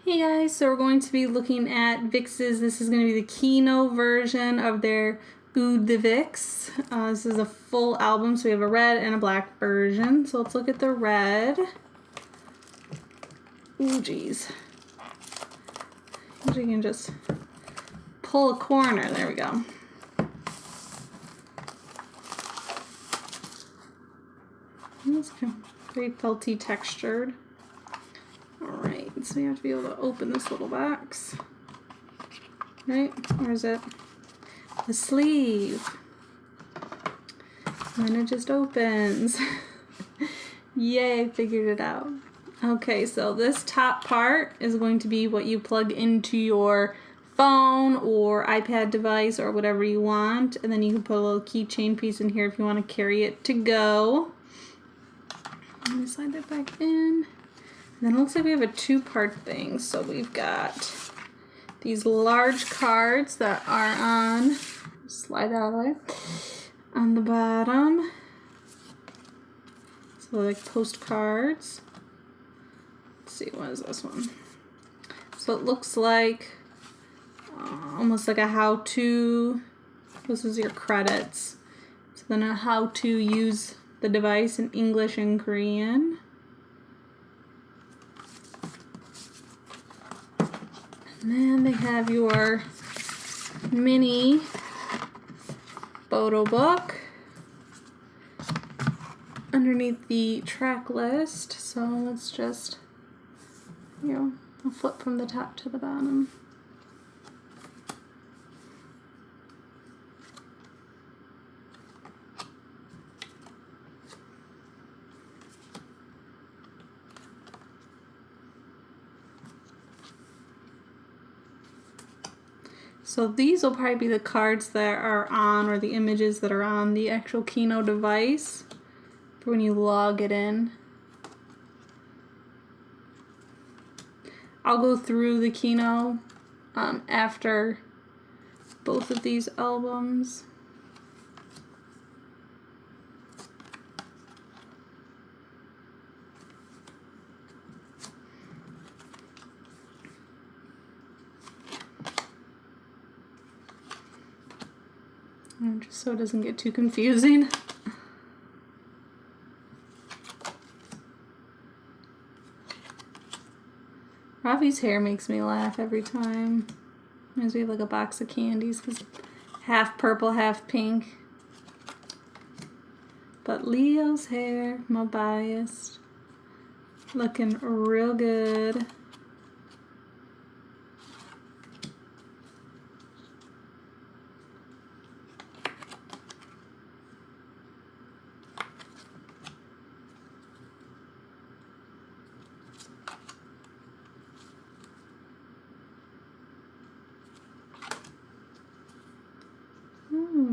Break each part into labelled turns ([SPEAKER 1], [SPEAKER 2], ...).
[SPEAKER 1] Hey guys, so we're going to be looking at VIXX's. This is going to be the Khino version of their Oud de VIXX. This is a full album, so we have a red and a black version. So let's look at the red. Ooh, geez. You can just pull a corner. There we go. It's very felty textured. Alright, so we have to be able to open this little box. Right? Where is it? The sleeve. And then it just opens. Yay, figured it out. Okay, so this top part is going to be what you plug into your phone or iPad device or whatever you want. And then you can put a little keychain piece in here if you want to carry it to go. Let me slide that back in. And then it looks like we have a two-part thing. So we've got these large cards that are on, slide that out of the way, on the bottom. So like postcards. Let's see, what is this one? So it looks like almost like a how-to. This is your credits. So then a how to use the device in English and Korean. And then they have your mini photo book underneath the track list. So let's just, I'll flip from the top to the bottom. So these will probably be the cards that are on, or the images that are on the actual Khino device for when you log it in. I'll go through the Khino after both of these albums. Just so it doesn't get too confusing. Ravi's hair makes me laugh every time. Reminds me of like a box of candies, because half purple, half pink. But Leo's hair, my bias, looking real good.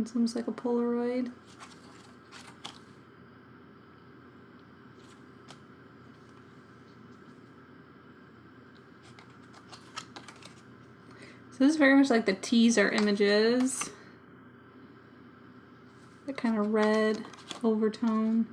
[SPEAKER 1] It's almost like a Polaroid. So this is very much like the teaser images. That kind of red overtone.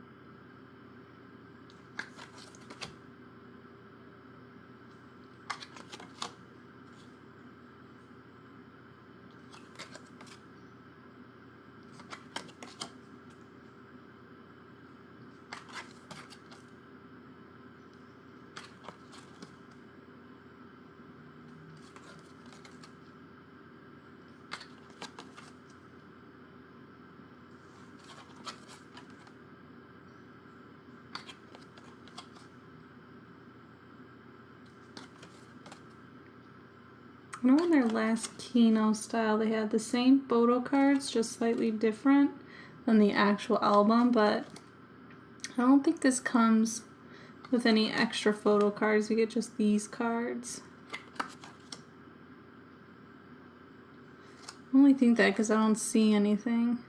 [SPEAKER 1] I know in their last Khino style they had the same photo cards, just slightly different than the actual album, but I don't think this comes with any extra photo cards. You get just these cards. I only think that because I don't see anything.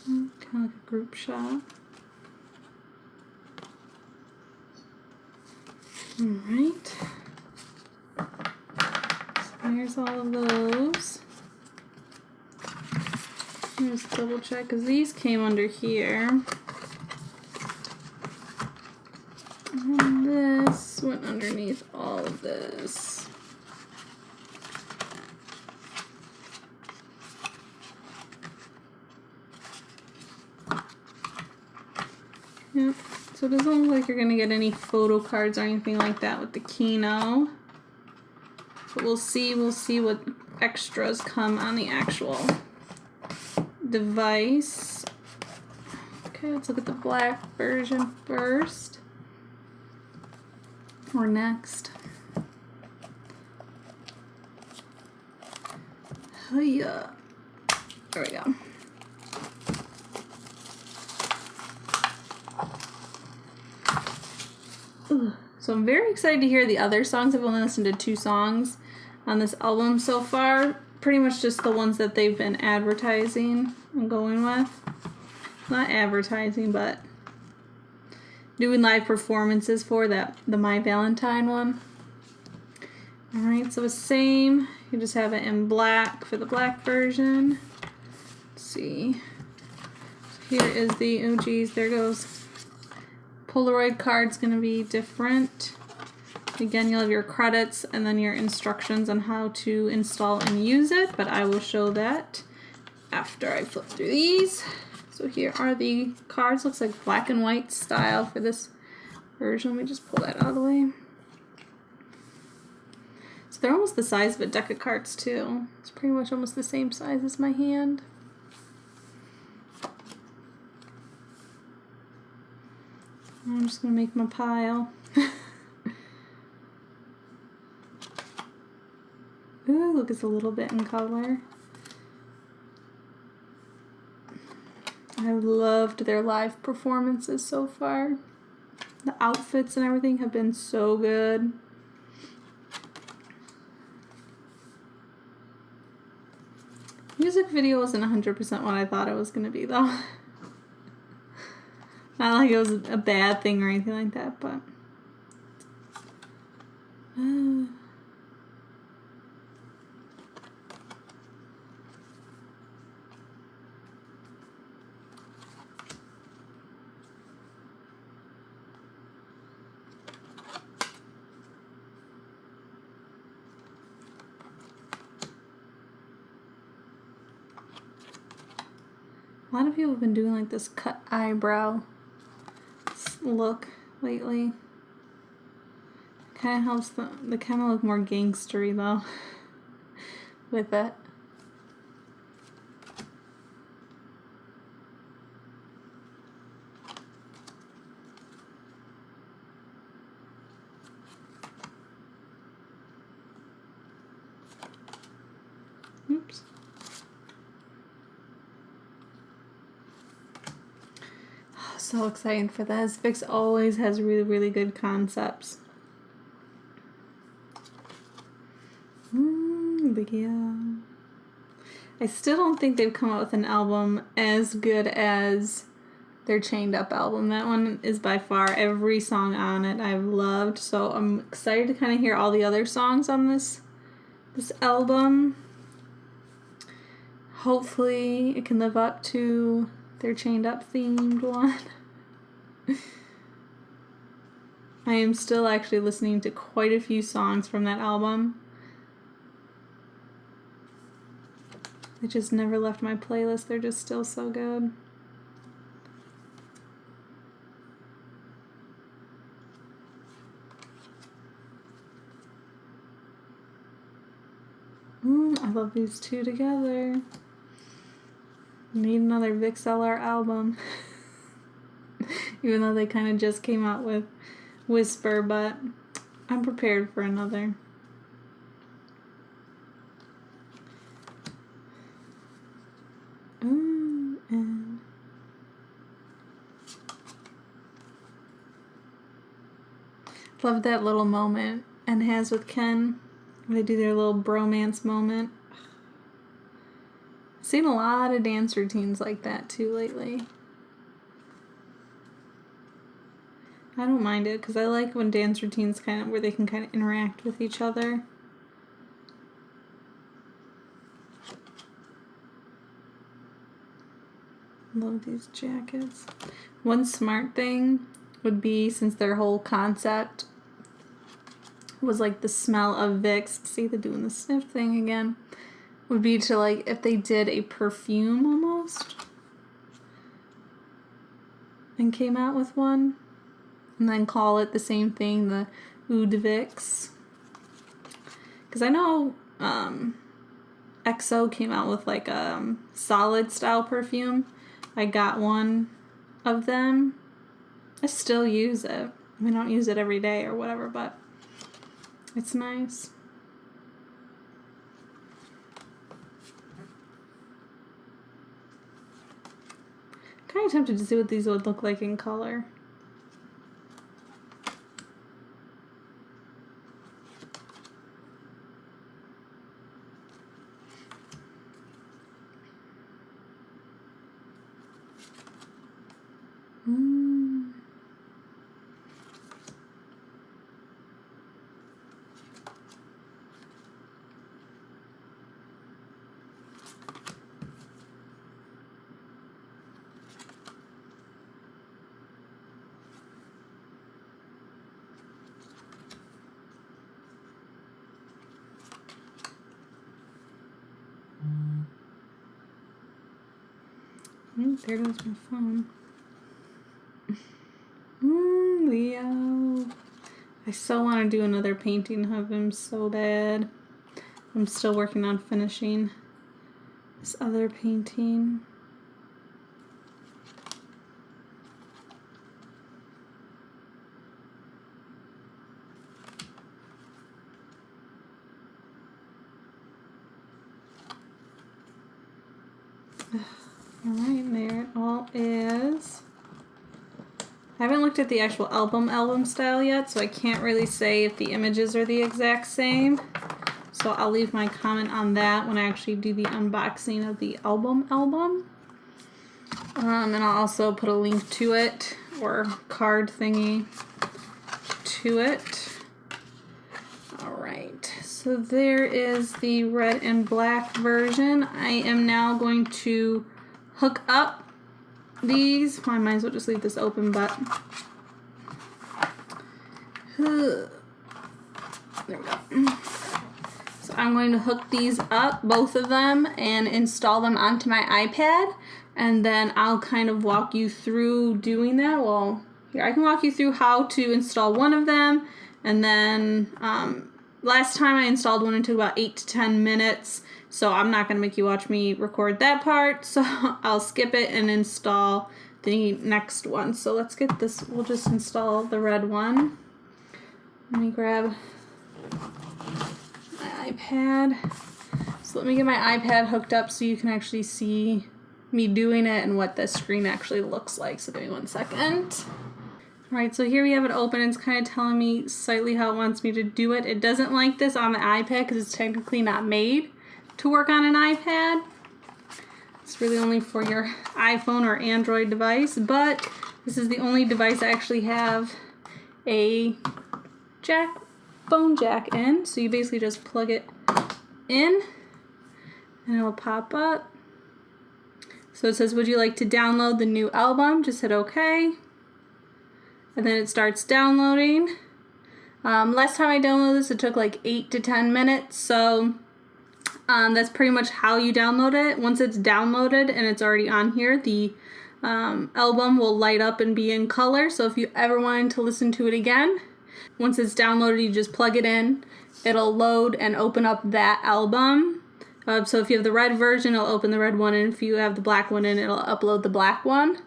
[SPEAKER 1] Kind of like a group shot. Alright. So there's all of those. Just double check because these came under here. And this went underneath all of this. Yep. So it doesn't look like you're going to get any photo cards or anything like that with the Khino. But we'll see what extras come on the actual device. Okay, let's look at the black version first. Or next. Oh yeah. There we go. So I'm very excited to hear the other songs. I've only listened to 2 songs on this album so far. Pretty much just the ones that they've been advertising and going with. Not advertising, but doing live performances for that, the My Valentine one. Alright, so the same. You just have it in black for the black version. Let's see. So here is the, oh geez, there goes. Polaroid card's going to be different. Again, you'll have your credits and then your instructions on how to install and use it, but I will show that after I flip through these. So here are the cards. Looks like black and white style for this version. Let me just pull that out of the way. So they're almost the size of a deck of cards too. It's pretty much almost the same size as my hand. I'm just going to make my pile. Ooh, look, it's a little bit in color. I've loved their live performances so far. The outfits and everything have been so good. Music video wasn't 100% what I thought it was going to be though. Not like it was a bad thing or anything like that, but a lot of people have been doing like this cut eyebrow look lately. Kind of helps the kind of look more gangstery though with it. Oops. So excited for this. VIXX always has really, really good concepts. But yeah. I still don't think they've come out with an album as good as their Chained Up album. That one is by far every song on it I've loved. So I'm excited to kind of hear all the other songs on this album. Hopefully it can live up to their Chained Up themed one. I am still actually listening to quite a few songs from that album. It just never left my playlist. They're just still so good. I love these two together. Need another VIXX album. Even though they kind of just came out with Whisper, but I'm prepared for another. And love that little moment and has with Ken. They do their little bromance moment. Seen a lot of dance routines like that too lately. I don't mind it because I like when dance routines kind of where they can kind of interact with each other. Love these jackets. One smart thing would be, since their whole concept was like the smell of VIXX, see they're doing the sniff thing again, would be to like if they did a perfume almost and came out with one and then call it the same thing, the Eau de VIXX. Because I know XO came out with like a solid style perfume. I got one of them. I still use it. I mean, I don't use it every day or whatever, but it's nice. Kind of tempted to see what these would look like in color. There goes my phone. Leo. I so want to do another painting of him so bad. I'm still working on finishing this other painting. Alright, there it all is. I haven't looked at the actual album style yet, so I can't really say if the images are the exact same. So I'll leave my comment on that when I actually do the unboxing of the album. And I'll also put a link to it, or card thingy to it. Alright, so there is the red and black version. I am now going to hook up these. Well, I might as well just leave this open, but there we go. So I'm going to hook these up, both of them, and install them onto my iPad, and then I'll kind of walk you through doing that. Well, here I can walk you through how to install one of them, and then last time I installed one, it took about 8 to 10 minutes. So I'm not going to make you watch me record that part, so I'll skip it and install the next one. So let's get this, we'll just install the red one. Let me grab my iPad. So let me get my iPad hooked up so you can actually see me doing it and what the screen actually looks like. So give me 1 second. Alright, so here we have it open. It's kind of telling me slightly how it wants me to do it. It doesn't like this on the iPad because it's technically not made to work on an iPad. It's really only for your iPhone or Android device, but this is the only device I actually have a phone jack in. So you basically just plug it in and it'll pop up. So it says, would you like to download the new album? Just hit OK. And then it starts downloading. Last time I downloaded this, it took like 8 to 10 minutes. So that's pretty much how you download it. Once it's downloaded and it's already on here, the album will light up and be in color. So if you ever wanted to listen to it again, once it's downloaded, you just plug it in. It'll load and open up that album. So if you have the red version, it'll open the red one, and if you have the black one in, it'll upload the black one.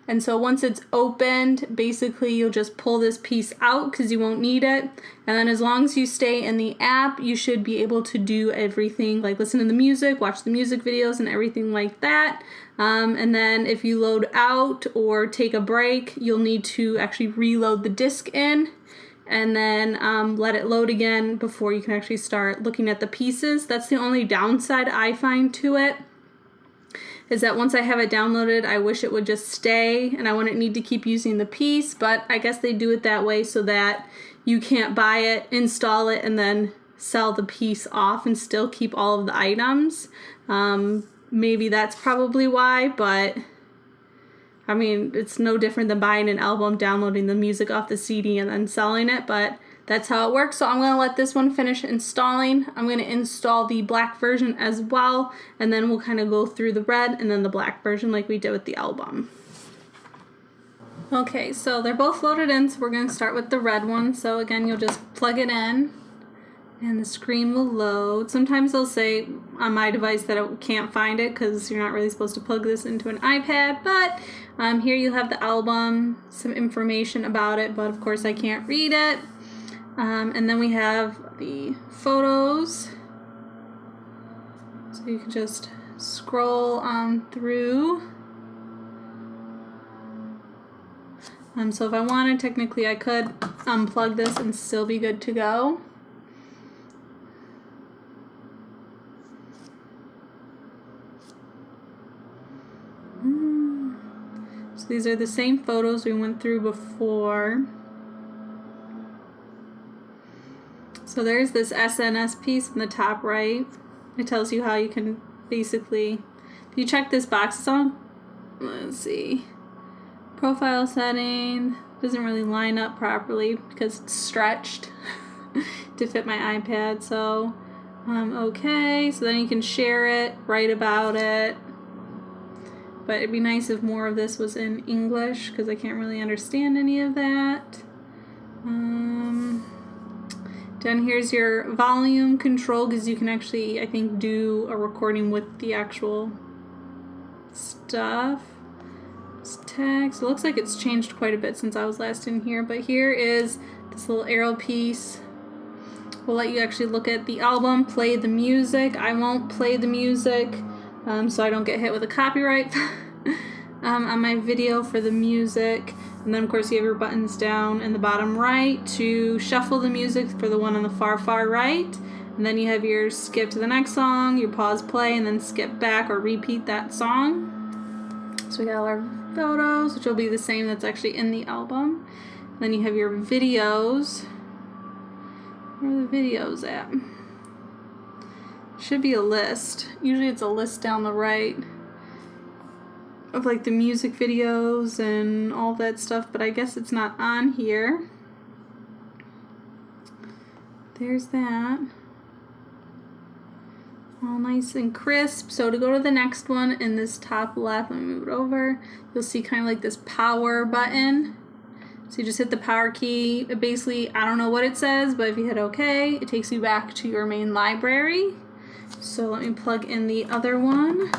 [SPEAKER 1] And so once it's opened, basically you'll just pull this piece out because you won't need it. And then as long as you stay in the app, you should be able to do everything, like listen to the music, watch the music videos, and everything like that. And then if you load out or take a break, you'll need to actually reload the disc in and then let it load again before you can actually start looking at the pieces. That's the only downside I find to it. is that once I have it downloaded, I wish it would just stay and I wouldn't need to keep using the piece, but I guess they do it that way so that you can't buy it, install it, and then sell the piece off and still keep all of the items. Maybe that's probably why, but I mean, it's no different than buying an album, downloading the music off the CD, and then selling it, but that's how it works. So I'm going to let this one finish installing. I'm going to install the black version as well, and then we'll kind of go through the red and then the black version like we did with the album. Okay, so they're both loaded in, so we're going to start with the red one. So again, you'll just plug it in, and the screen will load. Sometimes they'll say on my device that it can't find it because you're not really supposed to plug this into an iPad, but here you have the album, some information about it, but of course I can't read it. And then we have the photos, so you can just scroll on through. So if I wanted, technically I could unplug this and still be good to go. So these are the same photos we went through before. So there's this SNS piece in the top right. It tells you how you can basically, if you check this box, it's on, let's see, profile setting, doesn't really line up properly because it's stretched to fit my iPad. So, okay, so then you can share it, write about it. But it'd be nice if more of this was in English because I can't really understand any of that. Then here's your volume control because you can actually, I think, do a recording with the actual stuff. It's text. It looks like it's changed quite a bit since I was last in here, but here is this little arrow piece. We'll let you actually look at the album, play the music. I won't play the music so I don't get hit with a copyright on my video for the music. And then of course you have your buttons down in the bottom right to shuffle the music for the one on the far right. And then you have your skip to the next song, your pause play, and then skip back or repeat that song. So we got all our photos, which will be the same that's actually in the album. And then you have your videos. Where are the videos at? Should be a list. Usually it's a list down the right of like the music videos and all that stuff, but I guess it's not on here. There's that. All nice and crisp. So to go to the next one in this top left, let me move it over, you'll see kind of like this power button. So you just hit the power key. It basically, I don't know what it says, but if you hit OK, it takes you back to your main library. So let me plug in the other one.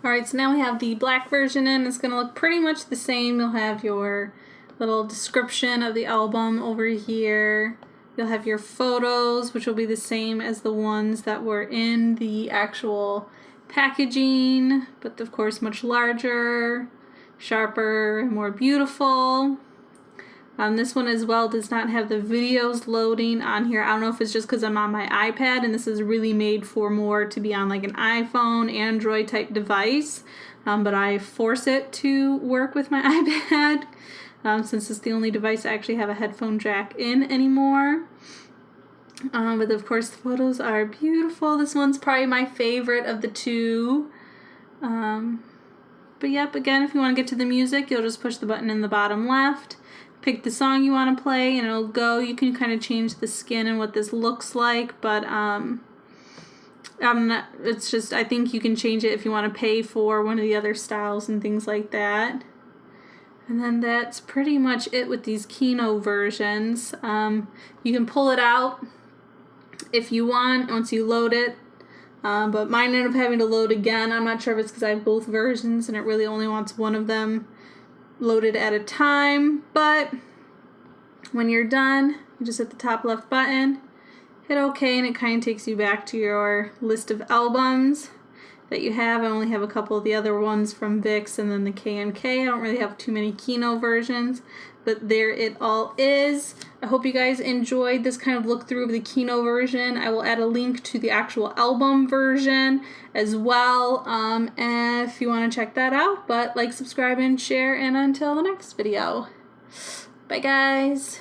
[SPEAKER 1] Alright, so now we have the black version in. It's going to look pretty much the same. You'll have your little description of the album over here. You'll have your photos, which will be the same as the ones that were in the actual packaging, but of course much larger, sharper, more beautiful. This one as well does not have the videos loading on here. I don't know if it's just because I'm on my iPad and this is really made for more to be on like an iPhone, Android type device, but I force it to work with my iPad since it's the only device I actually have a headphone jack in anymore. But of course the photos are beautiful. This one's probably my favorite of the two. But yep, again, if you want to get to the music, you'll just push the button in the bottom left. Pick the song you want to play and it'll go. You can kind of change the skin and what this looks like, but it's just, I think you can change it if you want to pay for one of the other styles and things like that. And then that's pretty much it with these Khino versions. You can pull it out if you want once you load it, but mine ended up having to load again. I'm not sure if it's because I have both versions and it really only wants one of them loaded at a time, but when you're done, you just hit the top left button, hit OK, and it kind of takes you back to your list of albums that you have. I only have a couple of the other ones from VIXX and then the K&K. I don't really have too many Khino versions, But there it all is. I hope you guys enjoyed this kind of look through of the Khino version. I will add a link to the actual album version as well, if you want to check that out. But like, subscribe, and share, and until the next video. Bye, guys.